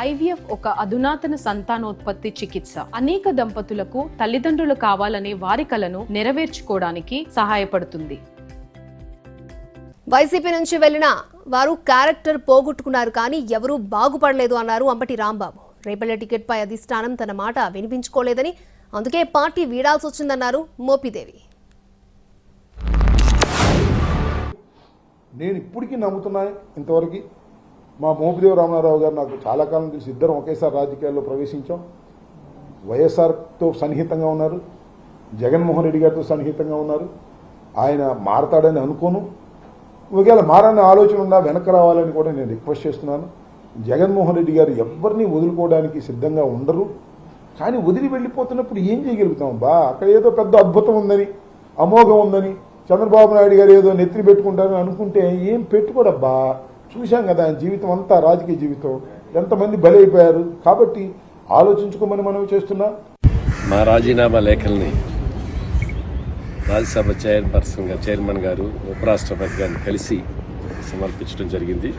IVF ఒక అధునాతన సంతానోత్పత్తి చికిత్స. అనేక దంపతులకు తల్లిదండ్రులు కావాలనే వారి కలను నెరవేర్చుకోవడానికి సహాయపడుతుంది. వైసీపీ నుంచి వెళ్లిన వారు క్యారెక్టర్ పోగొట్టుకున్నారు కానీ ఎవరూ బాగుపడలేదు అన్నారు అంబటి రాంబాబు. రేపల్లె టికెట్పై అధిష్టానం తన మాట వినిపించుకోలేదని, అందుకే పార్టీ వీడాల్సి వచ్చిందన్నారు మోపిదేవి. నేను ఇప్పటికీ నమ్ముతున్నాను. ఇంతవరకు మా మోపిదేవి రామనారావు గారు నాకు చాలా కాలం తెలిసి, ఇద్దరం ఒకేసారి రాజకీయాల్లో ప్రవేశించాం. వైఎస్ఆర్తో సన్నిహితంగా ఉన్నారు, జగన్మోహన్ రెడ్డి గారితో సన్నిహితంగా ఉన్నారు. ఆయన మారతాడని అనుకోను. ఒకవేళ మారని ఆలోచన ఉందా వెనక్కి రావాలని కూడా నేను రిక్వెస్ట్ చేస్తున్నాను. జగన్మోహన్ రెడ్డి గారు ఎవరిని వదులుకోవడానికి సిద్ధంగా ఉండరు. కానీ వదిలి వెళ్ళిపోతున్నప్పుడు ఏం చేయగలుగుతాం బా? అక్కడ ఏదో పెద్ద అద్భుతం ఉందని, అమోఘం ఉందని, చంద్రబాబు నాయుడు గారు ఏదో నెత్తి పెట్టుకుంటారని అనుకుంటే ఏం పెట్టుకోడబ్బా. చూశాం కదా ఆయన జీవితం అంతా, రాజకీయ జీవితం ఎంతమంది బలైపోయారు. కాబట్టి ఆలోచించుకోమని మనం చేస్తున్నా. మా రాజీనామా లేఖల్ని రాజ్యసభ చైర్మన్ గారు, ఉపరాష్ట్రపతి గారిని కలిసి సమర్పించడం జరిగింది.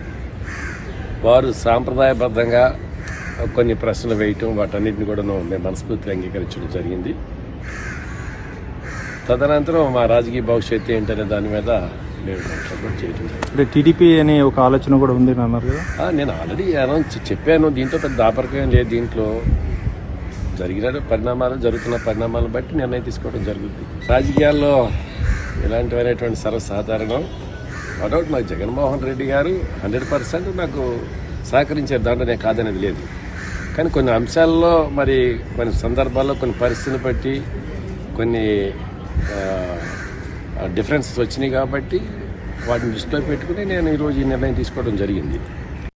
వారు సాంప్రదాయబద్ధంగా కొన్ని ప్రశ్నలు వేయటం, వాటన్నిటిని కూడా మేము మనస్ఫూర్తిగా అంగీకరించడం జరిగింది. తదనంతరం మా రాజకీయ భవిష్యత్తు ఏంటనే దాని మీద మేము చేయడం జరిగింది. టీడీపీ అనే ఒక ఆలోచన కూడా ఉంది అన్నారు కదా. నేను ఆల్రెడీ చెప్పాను. దీంట్లో పెద్ద దాపరికం లేదు. దీంట్లో జరుగుతున్న పరిణామాలను బట్టి నిర్ణయం తీసుకోవడం జరుగుతుంది. రాజకీయాల్లో ఇలాంటివైనటువంటి సర్వసాధారణం. డౌట్ నాకు జగన్మోహన్ రెడ్డి గారు 100% నాకు సహకరించారు, దాంట్లో నేను కాదనేది లేదు. కానీ కొన్ని అంశాల్లో, మరి కొన్ని సందర్భాల్లో, కొన్ని పరిస్థితులను బట్టి కొన్ని డిఫరెన్సెస్ వచ్చినాయి. కాబట్టి వాటిని దృష్టిలో పెట్టుకుని నేను ఈరోజు ఈ నిర్ణయం తీసుకోవడం జరిగింది.